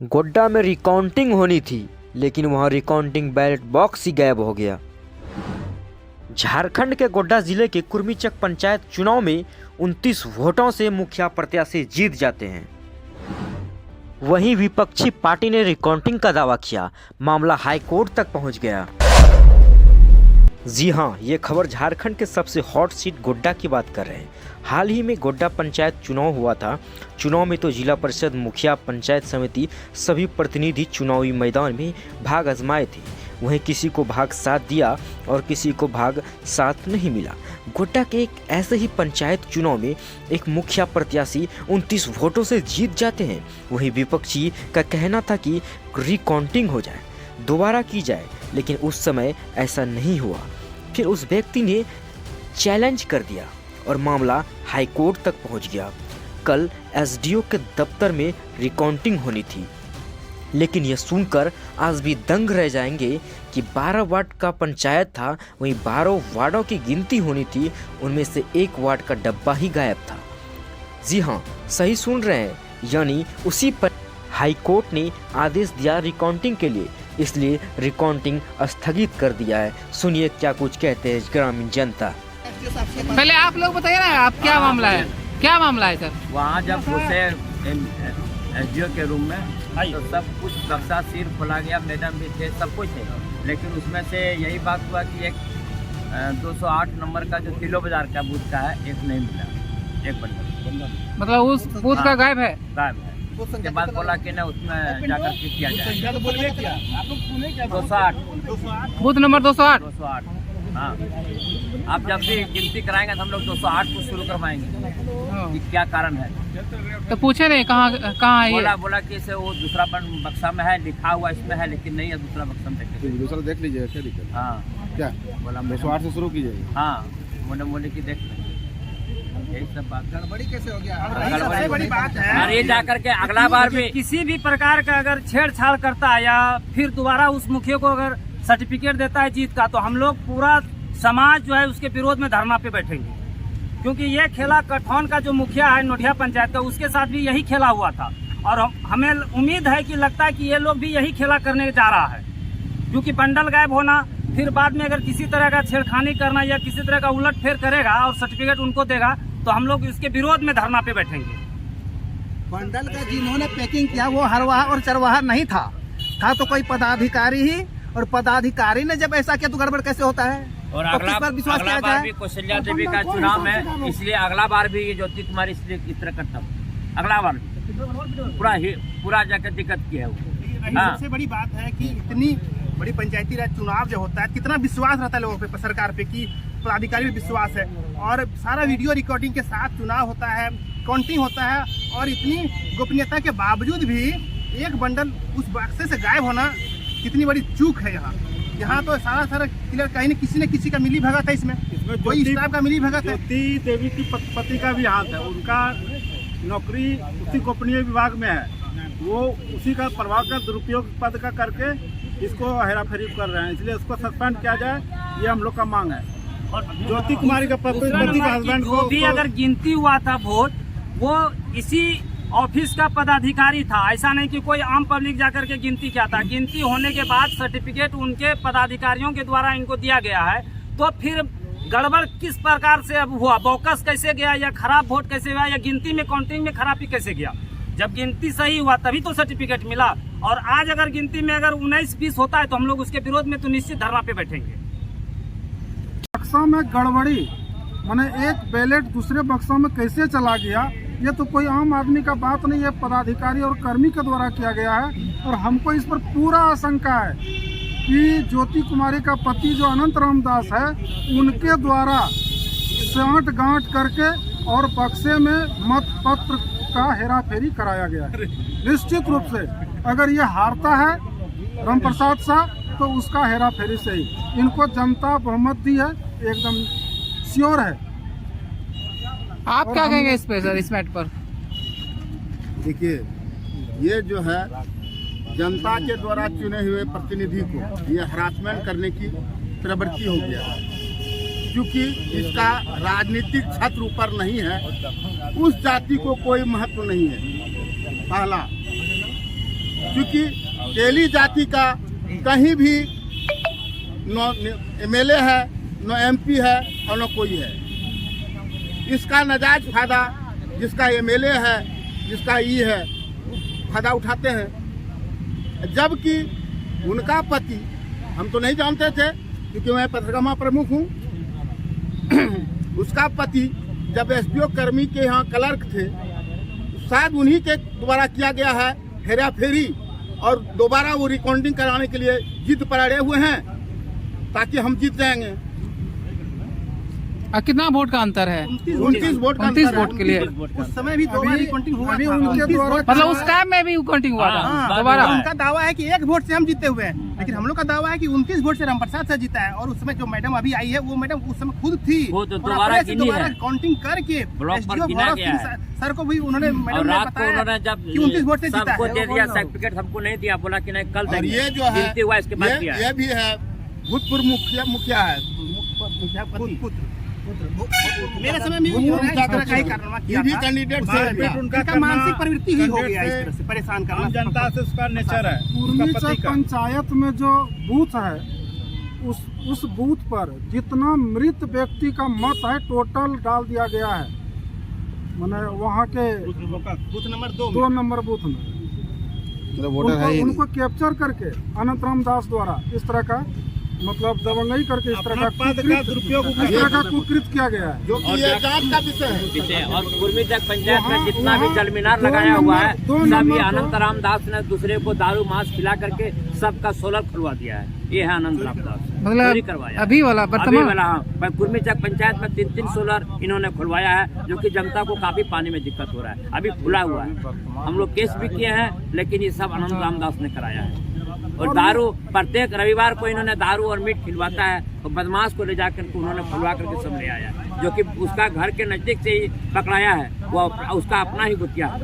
गोड्डा में रिकाउंटिंग होनी थी, लेकिन वहां रिकाउंटिंग बैलेट बॉक्स ही गायब हो गया। झारखंड के गोड्डा जिले के कुर्मीचक पंचायत चुनाव में 29 वोटों से मुखिया प्रत्याशी जीत जाते हैं। वहीं विपक्षी पार्टी ने रिकाउंटिंग का दावा किया, मामला हाईकोर्ट तक पहुंच गया। जी हां, ये खबर झारखंड के सबसे हॉट सीट गोड्डा की बात कर रहे हैं। हाल ही में गोड्डा पंचायत चुनाव हुआ था। चुनाव में तो जिला परिषद, मुखिया, पंचायत समिति सभी प्रतिनिधि चुनावी मैदान में भाग आजमाए थे। वहीं किसी को भाग साथ दिया और किसी को भाग साथ नहीं मिला। गोड्डा के एक ऐसे ही पंचायत चुनाव में एक मुखिया प्रत्याशी 29 वोटों से जीत जाते हैं। वहीं विपक्षी का कहना था कि रिकाउंटिंग हो जाए, दोबारा की जाए, लेकिन उस समय ऐसा नहीं हुआ। फिर उस व्यक्ति ने चैलेंज कर दिया और मामला हाईकोर्ट तक पहुंच गया। कल एसडीओ के दफ्तर में रिकाउंटिंग होनी थी, लेकिन यह सुनकर आज भी दंग रह जाएंगे कि 12 वार्ड का पंचायत था, वहीं 12 वार्डों की गिनती होनी थी, उनमें से एक वार्ड का डब्बा ही गायब था। जी हाँ, सही सुन रहे हैं, यानी उसी पर हाईकोर्ट ने आदेश दिया रिकाउंटिंग के लिए, इसलिए रिकाउंटिंग स्थगित कर दिया है। सुनिए क्या कुछ कहते हैं ग्रामीण जनता। पहले आप लोग बताइए ना, आप क्या मामला है, क्या मामला है सर? वहाँ जब घुसे एसडीओ के रूम में तो सब कुछ बक्सा सिर खोला गया, मैडम भी थे, सब कुछ है, लेकिन उसमें से यही बात हुआ कि एक 208 नंबर का जो तिलो बाजार का बूथ का है, एक नहीं मिला, एक बंडल। मतलब उस बूथ का गायब है? गायब है। उसके बाद बोला कि ना उसमें जाकर के किया जाए। 208 बूथ नंबर 208। हाँ, आप जब भी गिनती कराएंगे तो हम लोग 208 को शुरू करवाएंगे कि क्या कारण है। तो पूछे नहीं कहाँ है ये? बोला कि इसे वो दूसरा बक्सा में है, लिखा हुआ इसमें है, लेकिन नहीं है, दूसरा बक्सा में दूसरा देख लीजिए, क्या दिक्कत? हाँ, क्या बोला 208 से शुरू कीजिए। हाँ, बोले कि देख लेंगे। यही सब बात। गड़बड़ी कैसे हो गया? सबसे बड़ी बात है, और ये जाकर के अगला बार भी किसी भी प्रकार का अगर छेड़छाड़ करता है या फिर दोबारा उस मुखिया को अगर सर्टिफिकेट देता है जीत का, तो हम लोग पूरा समाज जो है उसके विरोध में धरना पे बैठेंगे। क्योंकि ये खेला कठौन का जो मुखिया है नोटिया पंचायत का, उसके साथ भी यही खेला हुआ था और हमें उम्मीद है कि लगता है कि ये लोग भी यही खेला करने जा रहा है। क्योंकि बंडल गायब होना, फिर बाद में अगर किसी तरह का छेड़खानी करना या किसी तरह का उलट फेर करेगा और सर्टिफिकेट उनको देगा, तो हम लोग इसके विरोध में धरना पे बैठेंगे। बंडल का जिन्होंने पैकिंग किया वो हरवाहा और चरवाहा नहीं था तो कोई पदाधिकारी ही, और पदाधिकारी ने जब ऐसा किया तो गड़बड़ कैसे होता है? और तो अगला किस बार भी कौशल्या देवी का चुनाव है, इसलिए अगला बार भी ये ज्योति कुमार इसलिए इस तरह करता हूँ। अगला बार भी पूरा जाकर दिक्कत की है वो। सबसे बड़ी बात है कि इतनी बड़ी पंचायती राज चुनाव जो होता है, कितना विश्वास रहता है लोगों पे, सरकार पे, की पदाधिकारी पे विश्वास है, और सारा वीडियो रिकॉर्डिंग के साथ चुनाव होता है, काउंटिंग होता है, और इतनी गोपनीयता के बावजूद भी एक बंडल उस बक्से से गायब होना कितनी बड़ी चूक है। यहाँ तो सारा क्लियर, कहीं न किसी का मिली भगत है, इसमें कोई स्टाफ का मिली भगत है। ज्योति देवी की पति का भी हाथ है, उनका नौकरी उसी गोपनीय विभाग में है, वो उसी का प्रभाव का दुरुपयोग पद का करके इसको हेराफेरी कर रहे हैं, इसलिए उसको सस्पेंड किया जाए, ये हम लोग का मांग है। और ज्योति कुमारी का पति का हस्बैंड जो भी अगर गिनती हुआ था वोट, वो इसी ऑफिस का पदाधिकारी था। ऐसा नहीं कि कोई आम पब्लिक जाकर के गिनती किया था। गिनती होने के बाद सर्टिफिकेट उनके पदाधिकारियों के द्वारा इनको दिया गया है, तो फिर गड़बड़ किस प्रकार से अब हुआ, बोकस कैसे गया, या खराब वोट कैसे हुआ, या गिनती में काउंटिंग में खराबी कैसे गया? जब गिनती सही हुआ तभी तो सर्टिफिकेट मिला। और आज अगर गिनती में अगर 19-20 होता है तो हम लोग उसके विरोध में तो निश्चित धरना पे बैठेंगे। बक्सा में गड़बड़ी माने एक बैलेट दूसरे बक्सों में कैसे चला गया, ये तो कोई आम आदमी का बात नहीं है, पदाधिकारी और कर्मी के द्वारा किया गया है। और हमको इस पर पूरा आशंका है कि ज्योति कुमारी का पति जो अनंत रामदास है, उनके द्वारा साँठ गांठ करके और बक्से में मत पत्र का हेराफेरी कराया गया है। निश्चित रूप से अगर ये हारता है रामप्रसाद शाह, तो उसका हेराफेरी से ही इनको जनता बहुमत दी है, एकदम श्योर है। आप क्या कहेंगे इस पे सर, इस मैटर पर? देखिए, ये जो है जनता के द्वारा चुने हुए प्रतिनिधि को ये हरासमेंट करने की प्रवृत्ति हो गया है, क्योंकि इसका राजनीतिक छत्र ऊपर नहीं है, उस जाति को कोई महत्व नहीं है। पहला क्योंकि तेली जाति का कहीं भी न MLA है, न MP है और न कोई है। इसका नाजायज फायदा जिसका MLA है, जिसका ई है, फायदा उठाते हैं। जबकि उनका पति, हम तो नहीं जानते थे क्योंकि मैं पत्रकारिता प्रमुख हूँ, उसका पति जब SPO कर्मी के यहाँ क्लर्क थे, शायद उन्हीं के द्वारा किया गया है हेरा फेरी, और दोबारा वो रिकॉर्डिंग कराने के लिए जिद पर अड़े हुए हैं ताकि हम जीत जाएंगे। कितना वोट का अंतर है? 29 वोट का 29 वोट के लिए। उस समय भी 2 बार रिकॉर्डिंग हुआ था। उनके द्वारा मतलब उस टाइम में भी काउंटिंग हुआ था दोबारा? उनका दावा है कि 1 वोट से हम जीते हुए हैं, लेकिन हम लोग का दावा है कि 29 वोट से रामप्रसाद से जीता है। और उस समय जो मैडम अभी आई है, वो मैडम उस समय खुद थी, वो तो और दोबारा अपने से दोबारा काउंटिंग करके ब्लॉक पर SDO गिना भौरव गया सिंह है। सर को भी उन्होंने मैडम और ने रात को बताया उन्होंने जब कि 29 वोट से जीता सबको है। दे दिया सर्टिफिकेट, सबको नहीं दिया, बोला कि नहीं कल और देंगे। ये जो है, गिनती हुआ इसके बाद दिया है। ये भी है भूतपूर्व मुखिया है, मेरे समय में इस तरह का ही कारनामा किया था। कैंडिडेट से उनका मानसिक प्रवृत्ति ही हो गया, इस तरह से परेशान करना जनता से उसका नेचर है। कुर्मीचक पंचायत में जो बूथ है, उस बूथ पर जितना मृत व्यक्ति का मत है टोटल डाल दिया गया है, माने वहाँ के बूथ नंबर 2 नंबर बूथ में उनको कैप्चर करके अनंत राम दास द्वारा इस तरह का मतलब दबंगई करके इस तरह का कुकृत किया गया है, जो कि ये जांच का विषय है। और कुर्मीचक पंचायत में जितना भी जलमीनार लगाया हुआ है, सभी अनंत राम दास ने दूसरे को दारू मांस खिला करके सबका सोलर खुलवा दिया है। ये है अनंत राम दास, चोरी करवाया अभी वाला अभी वर्तमान वाला। हाँ, कुर्मीचक पंचायत में 3 सोलर इन्होंने खुलवाया है, जो कि जनता को काफी पानी में दिक्कत हो रहा है। अभी खुला हुआ है, हम लोग केस भी किए हैं, लेकिन ये सब अनंत राम दास ने कराया है। और दारू प्रत्येक रविवार को इन्होंने दारू और मीट खिलवाता है, और बदमाश को ले जाकर उन्होंने खुलवा करके सब ले आया, जो कि उसका घर के नजदीक से ही पकड़ाया है। वो उसका अपना ही गुतिया है।